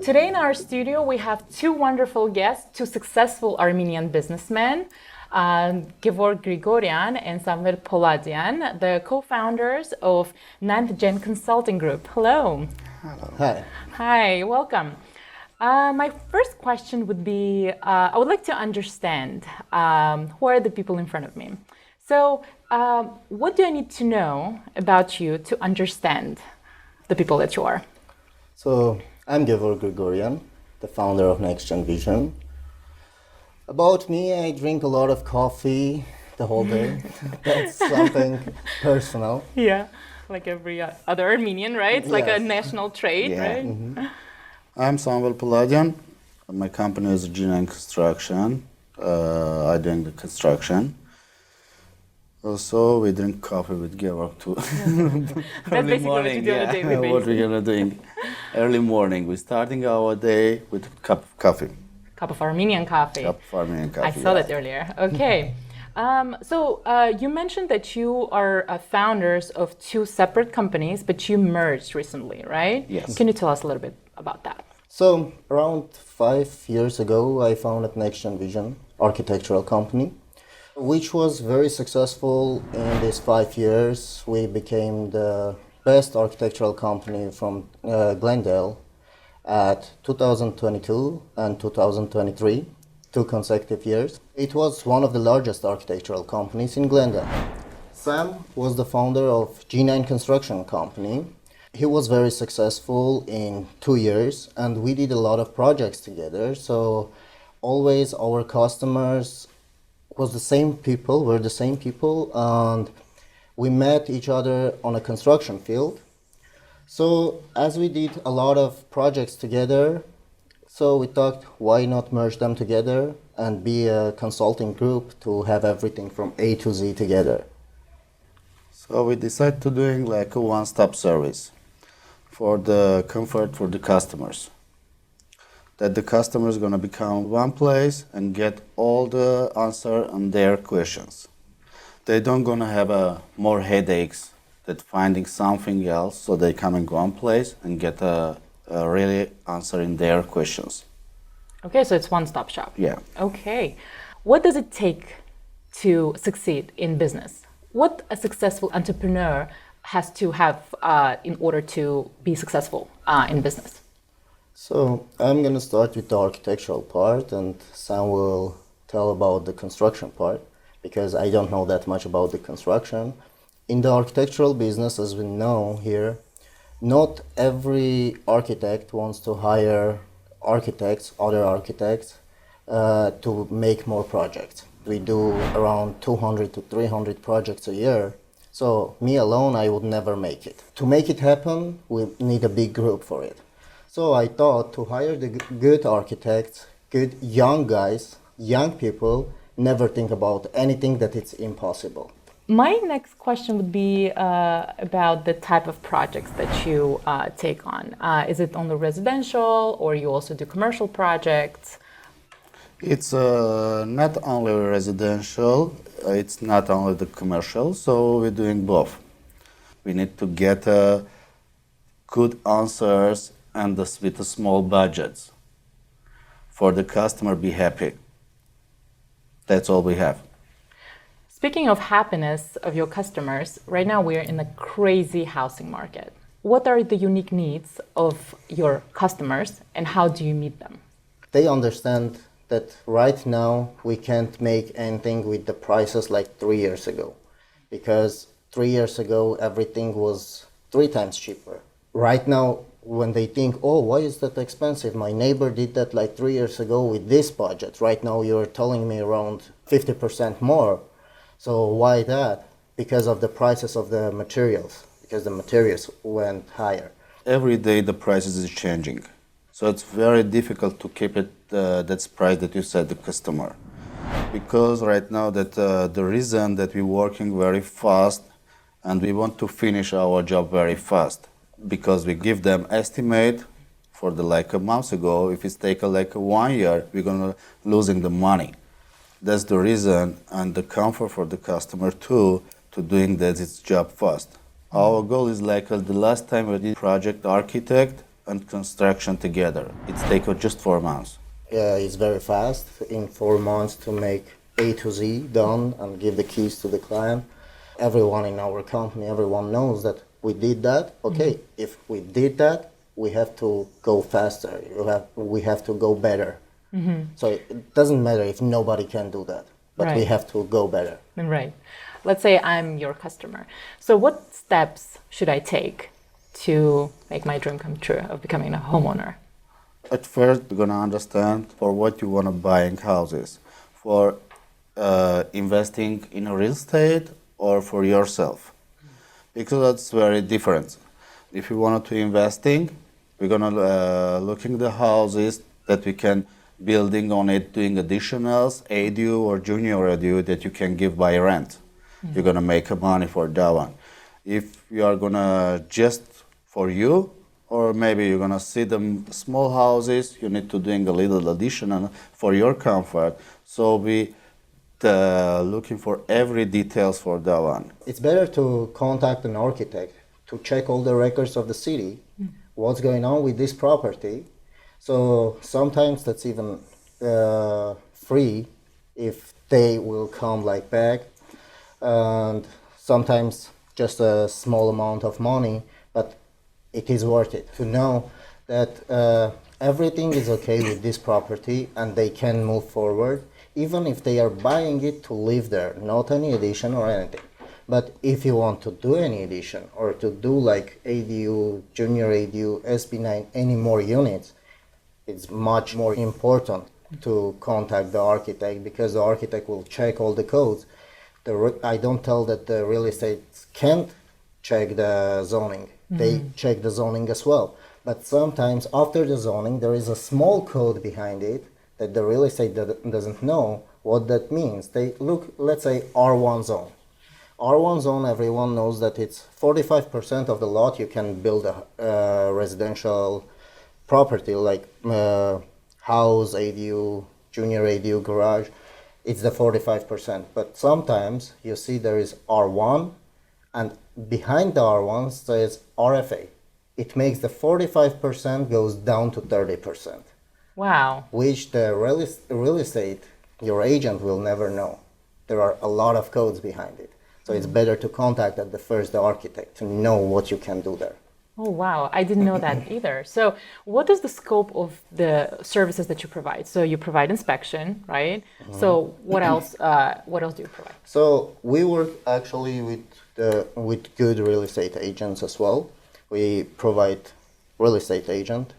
Today in our studio, we have two wonderful guests, two successful Armenian businessmen, Gevorg Grigoryan and Samvel Poladian, the co-founders of NinthGen Consulting Group. Hello. Hello. Hi. Hi, welcome. My first question would be, I would like to understand who are the people in front of me. So what do I need to know about you to understand the people that you are? So I'm Gevorg Grigoryan, the founder of NextGen Vision. About me, I drink a lot of coffee the whole day. That's something personal. Yeah, like every other Armenian, right? It's like a national trait, right? Mm-hmm. I'm Samvel Poladian. My company is NinthGen Construction. I do the construction. Also, we drink coffee with Gevorg too. That's basically what you do on a daily basis. What we're gonna doing early morning. We're starting our day with a cup of coffee. Cup of Armenian coffee. Cup of Armenian coffee. I saw that earlier. Okay. So you mentioned that you are founders of two separate companies, but you merged recently, right? Yes. Can you tell us a little bit about that? So around 5 years ago, I founded NextGen Vision, architectural company, which was very successful in these 5 years. We became the best architectural company from Glendale at 2022 and 2023, 2 consecutive years. It was one of the largest architectural companies in Glendale. Sam was the founder of G9 Construction Company. He was very successful in 2 years, and we did a lot of projects together. So always our customers were the same people, and we met each other on a construction field. So as we did a lot of projects together, so we thought, why not merge them together and be a consulting group to have everything from A to Z together. So we decided to doing like a one-stop service for the comfort for the customers. That the customer is gonna become one place and get all the answer on their questions. They don't gonna have more headaches that finding something else, so they come in one place and get a really answer in their questions. Okay, so it's one-stop shop. Yeah. Okay. What does it take to succeed in business? What a successful entrepreneur has to have in order to be successful in business? So I'm going to start with the architectural part, and Sam will tell about the construction part, because I don't know that much about the construction. In the architectural business, as we know here, not every architect wants to hire other architects, to make more projects. We do around 200 to 300 projects a year. So me alone, I would never make it. To make it happen, we need a big group for it. So I thought to hire the good architects, good young guys, young people, never think about anything that it's impossible. My next question would be about the type of projects that you take on. Is it only residential, or you also do commercial projects? It's not only residential, it's not only the commercial, so we're doing both. We need to get good answers and with the small budgets for the customer be happy. That's all we have. Speaking of happiness of your customers, right now we're in a crazy housing market. What are the unique needs of your customers, and how do you meet them? They understand that right now we can't make anything with the prices like 3 years ago, because 3 years ago everything was 3 times cheaper. Right now, when they think, oh, why is that expensive? My neighbor did that like 3 years ago with this budget. Right now you're telling me around 50% more. So why that? Because of the prices of the materials, because the materials went higher. Every day the prices is changing. So it's very difficult to keep it that price that you said the customer. Because right now that the reason that we're working very fast and we want to finish our job very fast, because we give them estimate for the like a month ago. If it's take like 1 year, we're gonna losing the money. That's the reason, and the comfort for the customer too, to doing that its job fast. Our goal is like the last time we did project architect, and construction together. It's taken just 4 months. It's very fast. In 4 months to make A to Z done and give the keys to the client. Everyone in our company, everyone knows that we did that. Okay, if we did that, we have to go faster. We have to go better. So it doesn't matter if nobody can do that, but we Right. have to go better. Right. Let's say I'm your customer. So what steps should I take to make my dream come true of becoming a homeowner? At first, you're gonna understand for what you wanna buying houses, for investing in real estate or for yourself, because that's very different. If you wanted to investing, we're gonna looking the houses that we can building on it, doing additionals, ADU or junior ADU that you can give by rent. You're gonna make money for that one. If you are gonna just for you, or maybe you're gonna see them small houses, you need to doing a little additional for your comfort. So we looking for every details for that one. It's better to contact an architect to check all the records of the city, what's going on with this property. So sometimes that's even free if they will come like back, and sometimes just a small amount of money, but it is worth it to know that everything is okay with this property and they can move forward, even if they are buying it to live there, not any addition or anything. But if you want to do any addition or to do like ADU, junior ADU, SB9, any more units, it's much more important to contact the architect, because the architect will check all the codes. I don't tell that the real estate can't check the zoning. They check the zoning as well. But sometimes after the zoning, there is a small code behind it that the real estate doesn't know what that means. They look, let's say, R1 zone. R1 zone, everyone knows that it's 45% of the lot you can build a residential property like house, ADU, junior ADU, garage. It's the 45%. But sometimes you see there is R1, and behind the R1 says RFA. It makes the 45% goes down to 30%. Wow. Which the real estate, your agent will never know. There are a lot of codes behind it. So it's better to contact at the first the architect to know what you can do there. Oh, wow. I didn't know that either. So what is the scope of the services that you provide? So you provide inspection, right? So what else do you provide? So we work actually with good real estate agents as well. We provide real estate agent,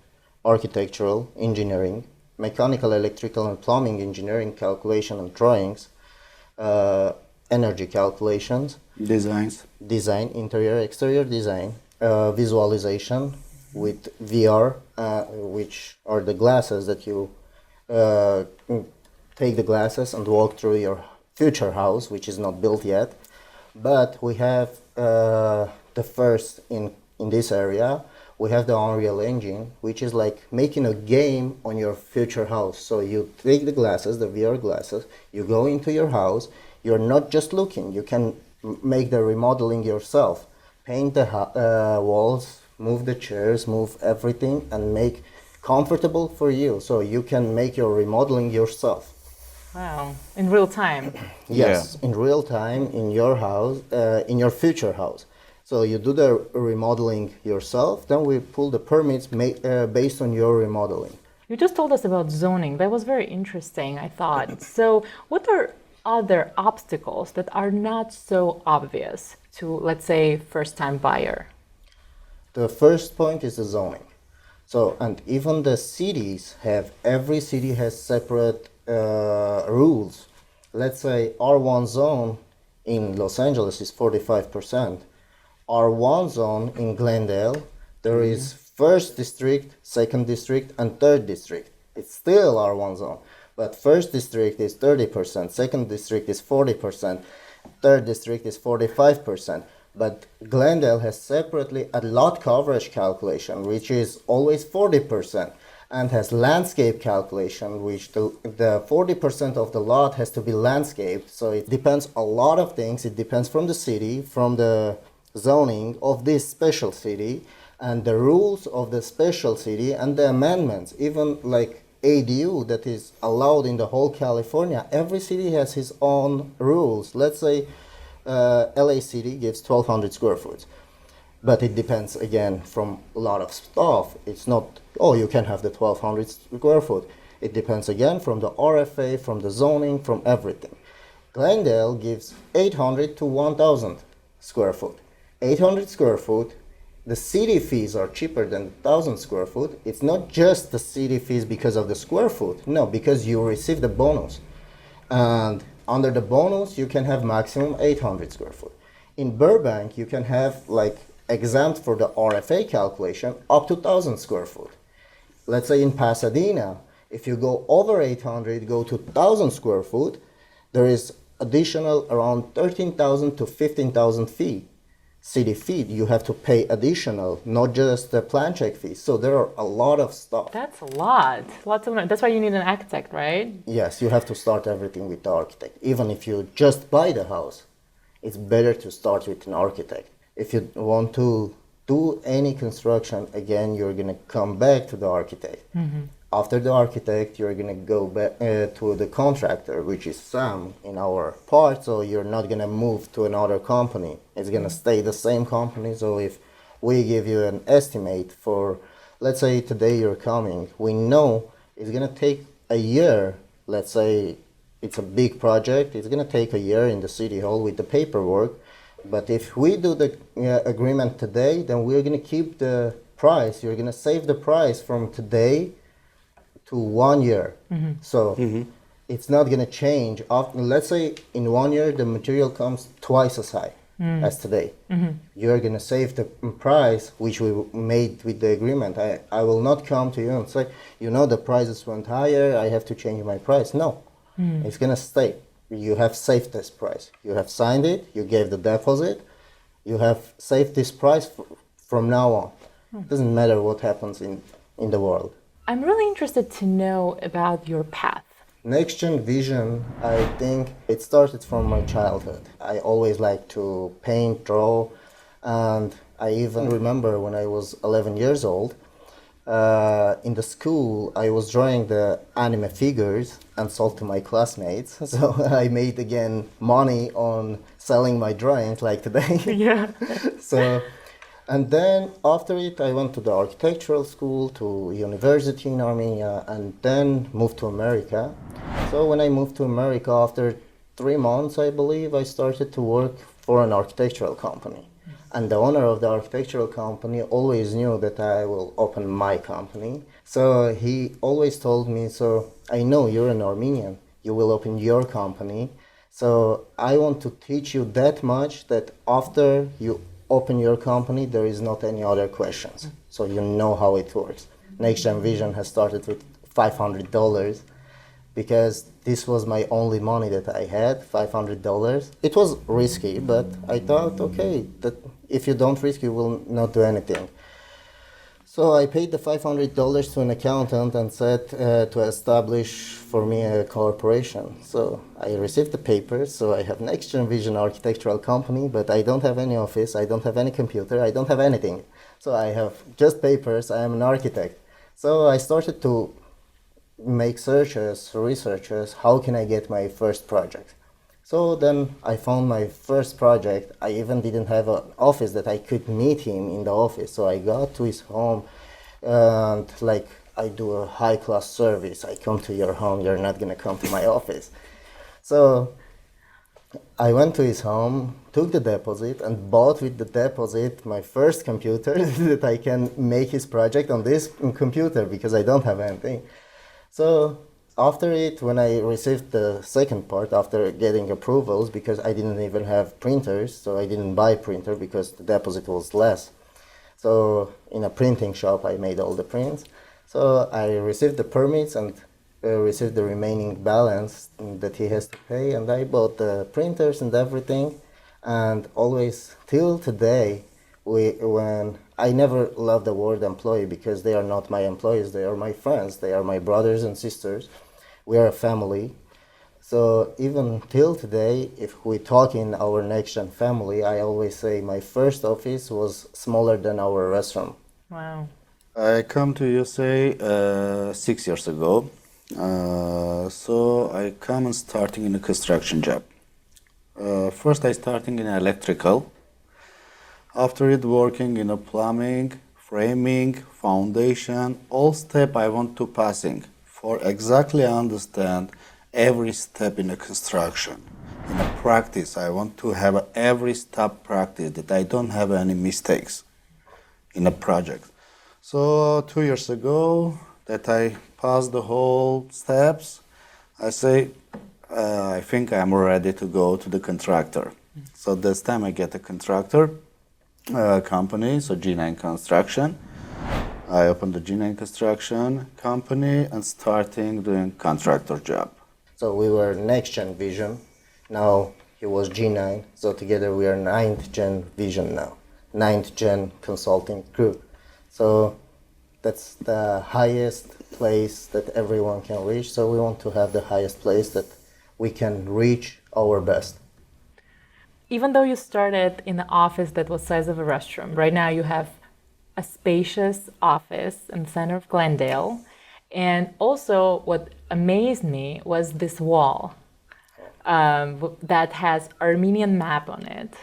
architectural, engineering, mechanical, electrical, and plumbing engineering calculation and drawings, energy calculations, design, interior, exterior design, visualization with VR, which are the glasses that you take the glasses and walk through your future house, which is not built yet. But we have the first in this area. We have the Unreal Engine, which is like making a game on your future house. So you take the glasses, the VR glasses, you go into your house, you're not just looking, you can make the remodeling yourself, paint the walls, move the chairs, move everything, and make comfortable for you. So you can make your remodeling yourself. Wow. In real time. Yes, in real time, in your house, in your future house. So you do the remodeling yourself, then we pull the permits based on your remodeling. You just told us about zoning. That was very interesting, I thought. So what are other obstacles that are not so obvious to, let's say, first-time buyer? The first point is the zoning. So, and even the cities every city has separate rules. Let's say R1 zone in Los Angeles is 45%. R1 zone in Glendale, there is first district, second district, and third district. It's still R1 zone, but first district is 30%, second district is 40%, third district is 45%. But Glendale has separately a lot coverage calculation, which is always 40%, and has landscape calculation, which the 40% of the lot has to be landscaped. So it depends a lot of things. It depends from the city, from the zoning of this special city, And the rules of the special city and the amendments, even like ADU that is allowed in the whole California, every city has his own rules. Let's say LA City gives 1,200 square foot. But it depends again from a lot of stuff. It's not, oh, you can have the 1,200 square foot. It depends again from the RFA, from the zoning, from everything. Glendale gives 800 to 1,000 square foot. 800 square foot, the city fees are cheaper than 1,000 square foot. It's not just the city fees because of the square foot. No, because you receive the bonus. And under the bonus, you can have maximum 800 square foot. In Burbank, you can have like exempt for the RFA calculation up to 1,000 square foot. Let's say in Pasadena, if you go over 800, go to 1,000 square foot, there is additional around 13,000 to 15,000 fee, city fee. You have to pay additional, not just the plan check fees. So there are a lot of stuff. That's a lot. Lots of money. That's why you need an architect, right? Yes, you have to start everything with the architect. Even if you just buy the house, it's better to start with an architect. If you want to do any construction, again, you're going to come back to the architect. After the architect, you're going to go back to the contractor, which is Sam in our part. So you're not going to move to another company. It's going to stay the same company. So if we give you an estimate for, let's say today you're coming, we know it's going to take a year. Let's say it's a big project. It's going to take a year in the city hall with the paperwork. But if we do the agreement today, then we're going to keep the price. You're going to save the price from today to 1 year. So it's not going to change. Let's say in 1 year, the material comes twice as high as today. You're going to save the price, which we made with the agreement. I will not come to you and say, you know, the prices went higher, I have to change my price. No, it's going to stay. You have saved this price. You have signed it, you gave the deposit, you have saved this price from now on. It doesn't matter what happens in the world. I'm really interested to know about your path. NextGen vision, I think it started from my childhood. I always liked to paint, draw, and I even remember when I was 11 years old, in the school, I was drawing the anime figures and sold to my classmates. So I made again money on selling my drawings like today. Yeah. So, and then after it, I went to the architectural school, to university in Armenia, and then moved to America. So when I moved to America, after 3 months, I believe, I started to work for an architectural company. And the owner of the architectural company always knew that I will open my company. So he always told me, so I know you're an Armenian, you will open your company. So I want to teach you that much that after you open your company, there is not any other questions. So you know how it works. NextGen Vision has started with $500 because this was my only money that I had, $500. It was risky, but I thought, okay, that if you don't risk, you will not do anything. So I paid the $500 to an accountant and said to establish for me a corporation. So I received the papers. So I have NextGen Vision Architectural Company, but I don't have any office. I don't have any computer. I don't have anything. So I have just papers. I am an architect. So I started to make researches. How can I get my first project? So then I found my first project. I even didn't have an office that I could meet him in the office. So I got to his home and like I do a high-class service. I come to your home, you're not gonna come to my office. So I went to his home, took the deposit and bought with the deposit my first computer that I can make his project on this computer because I don't have anything. So after it, when I received the second part, after getting approvals, because I didn't even have printers, so I didn't buy printer because the deposit was less. So in a printing shop, I made all the prints. So I received the permits and received the remaining balance that he has to pay, and I bought the printers and everything. And always till today, when I never loved the word employee because they are not my employees, they are my friends, they are my brothers and sisters. We are a family. So even till today, if we talk in our NextGen family, I always say my first office was smaller than our restaurant. Wow. I come to USA 6 years ago. So I come and starting in a construction job. First I starting in electrical. After it working in a plumbing, framing, foundation, all step I want to passing for exactly understand every step in a construction. In a practice, I want to have every step practice that I don't have any mistakes in a project. So 2 years ago that I passed the whole steps, I say, I think I'm ready to go to the contractor. So this time I get a contractor company, so G9 Construction. I opened the G9 Construction company and starting doing contractor job. So we were NextGen Vision. Now he was G9. So together we are NinthGen Vision now. NinthGen Consulting Group. So that's the highest place that everyone can reach. So we want to have the highest place that we can reach our best. Even though you started in the office that was size of a restroom, right now you have a spacious office in the center of Glendale. And also what amazed me was this wall that has Armenian map on it,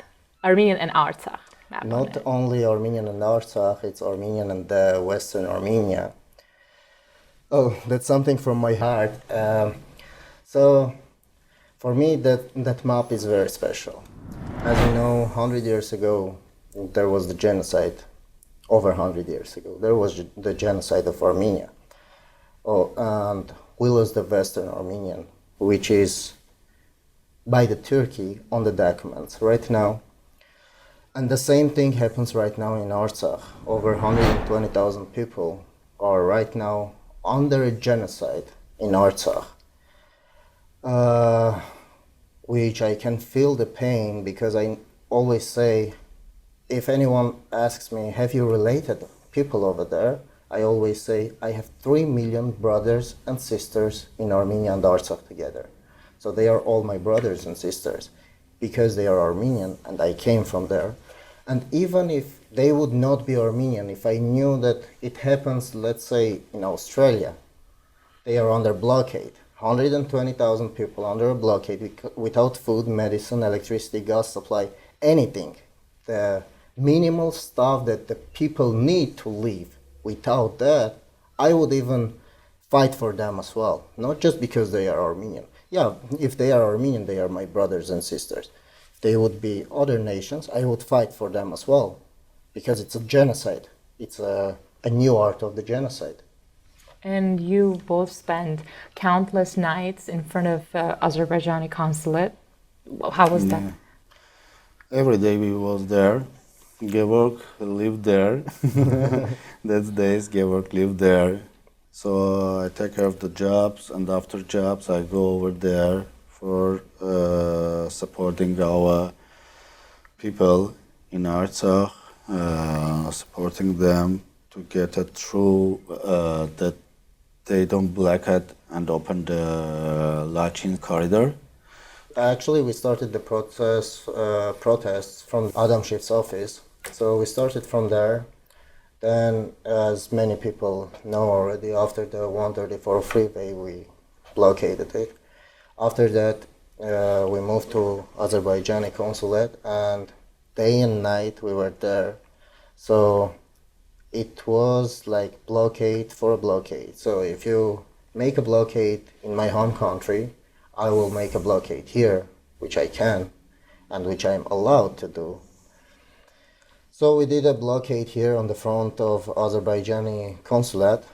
Armenian and Artsakh map on Not it. only Armenian and Artsakh, it's Armenian and the Western Armenia. Oh, that's something from my heart. So for me, that map is very special. As you know, 100 years ago, there was the genocide. Over 100 years ago, there was the genocide of Armenia. Oh, and we lost the Western Armenian, which is by the Turkey on the documents right now. And the same thing happens right now in Artsakh. Over 120,000 people are right now under a genocide in Artsakh. Which I can feel the pain because I always say, if anyone asks me, have you related people over there? I always say, I have 3 million brothers and sisters in Armenia and Artsakh together. So they are all my brothers and sisters because they are Armenian and I came from there. And even if they would not be Armenian, if I knew that it happens, let's say, in Australia, they are under blockade. 120,000 people under a blockade without food, medicine, electricity, gas supply, anything. The minimal stuff that the people need to live. Without that, I would even fight for them as well. Not just because they are Armenian. Yeah, if they are Armenian, they are my brothers and sisters. If they would be other nations, I would fight for them as well. Because it's a genocide. It's a new art of the genocide. And you both spent countless nights in front of Azerbaijani consulate. How was that? Yeah. Every day we was there. Georg lived there. That's days Georg lived there. So I take care of the jobs, and after jobs I go over there for supporting our people in Artsakh, supporting them to get it through that they don't block it and open the Lachin corridor. Actually, we started the protests from Adam Schiff's office. So we started from there. Then, as many people know already, after the 134 freeway, we blockaded it. After that, we moved to Azerbaijani consulate, and day and night we were there. So it was like blockade for a blockade. So if you make a blockade in my home country, I will make a blockade here, which I can, and which I'm allowed to do. So we did a blockade here on the front of Azerbaijani consulate,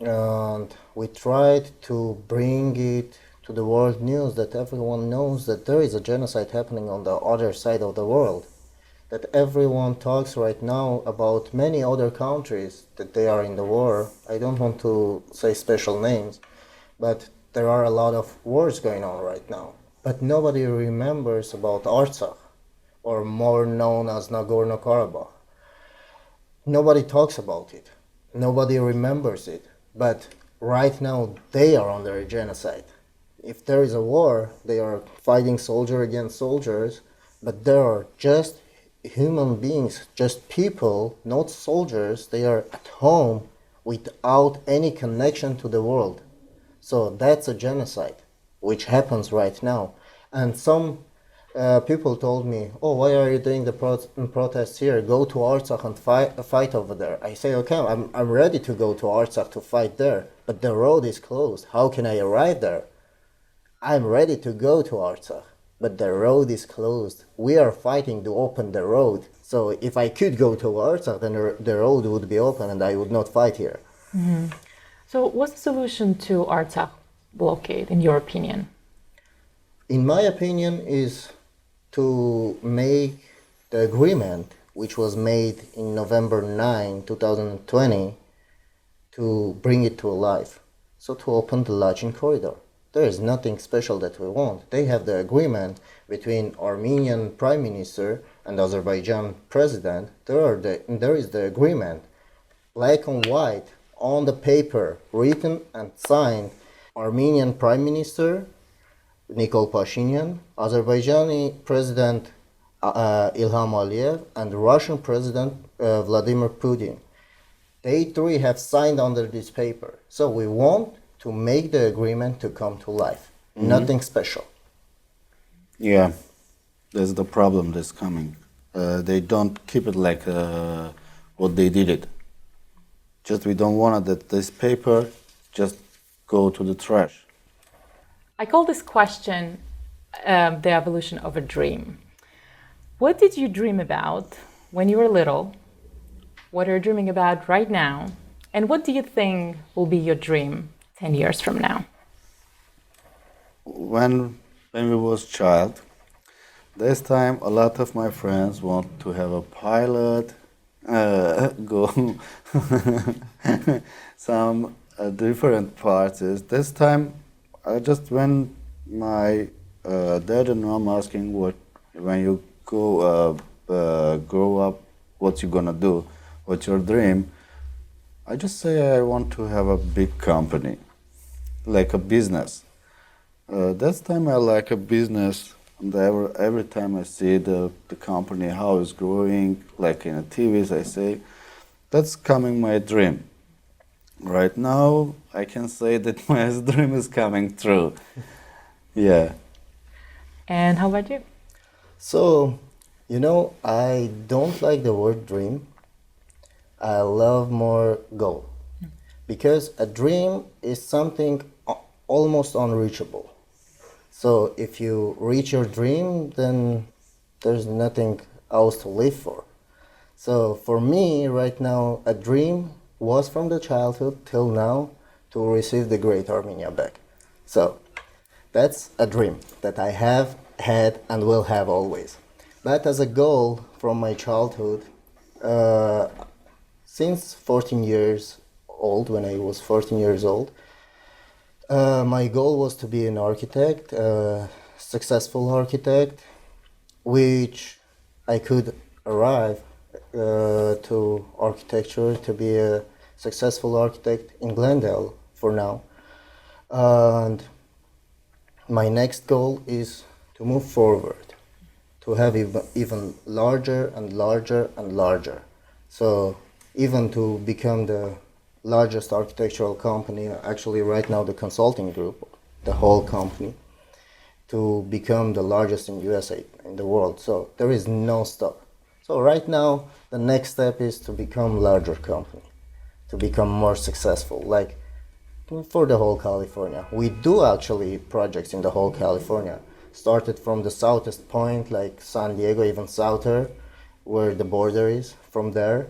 and we tried to bring it to the world news that everyone knows that there is a genocide happening on the other side of the world. That everyone talks right now about many other countries that they are in the war. I don't want to say special names, but there are a lot of wars going on right now. But nobody remembers about Artsakh, or more known as Nagorno-Karabakh. Nobody talks about it. Nobody remembers it. But right now, they are under a genocide. If there is a war, they are fighting soldier against soldiers, but there are just human beings, just people, not soldiers. They are at home without any connection to the world. So that's a genocide, which happens right now. And some people told me, "Oh, why are you doing the protests here? Go to Artsakh and fight over there." I say, "Okay, I'm ready to go to Artsakh to fight there, but the road is closed. How can I arrive there? I'm ready to go to Artsakh, but the road is closed. We are fighting to open the road. So if I could go to Artsakh, then the road would be open and I would not fight here." So what's the solution to Artsakh blockade, in your opinion? In my opinion, is to make the agreement, which was made in November 9, 2020, to bring it to life. So to open the Lachin corridor. There is nothing special that we want. They have the agreement between Armenian Prime Minister and Azerbaijan President. There is the agreement, black and white, on the paper, written and signed. Armenian Prime Minister Nikol Pashinyan, Azerbaijani President Ilham Aliyev, and Russian President Vladimir Putin. They three have signed under this paper. So we want to make the agreement to come to life. Nothing special. Yeah, that's the problem that's coming. They don't keep it like what they did it. Just we don't want that this paper just go to the trash. I call this question the evolution of a dream. What did you dream about when you were little? What are you dreaming about right now? And what do you think will be your dream 10 years from now? When we was child, this time a lot of my friends want to have a pilot, go some different parties. This time, just when my dad and mom asking when you grow up, what you gonna do, what's your dream, I just say I want to have a big company, like a business. That time I like a business, and every time I see the company how it's growing, like in the TVs, I say, that's coming my dream. Right now, I can say that my dream is coming true. Yeah. And how about you? So, I don't like the word dream. I love more goal. Because a dream is something almost unreachable. So if you reach your dream, then there's nothing else to live for. So for me, right now, a dream was from the childhood till now to receive the Great Armenia back. So that's a dream that I have had and will have always. But as a goal from my childhood, since 14 years old, when I was 14 years old, my goal was to be an architect, a successful architect, which I could arrive to architecture, to be a successful architect in Glendale for now. And my next goal is to move forward, to have even larger and larger and larger. So even to become the largest architectural company, actually right now the consulting group, the whole company, to become the largest in USA, in the world. So there is no stop. So right now the next step is to become larger company, to become more successful, like for the whole California. We do actually projects in the whole California. Started from the southest point, like San Diego, even souther, where the border is, from there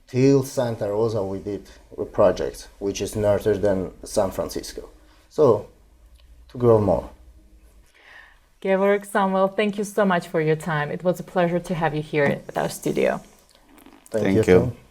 till Santa Rosa we did projects, which is northern than San Francisco. So, to grow more. Georg, Samuel, thank you so much for your time. It was a pleasure to have you here at our studio. Thank Thank you. you.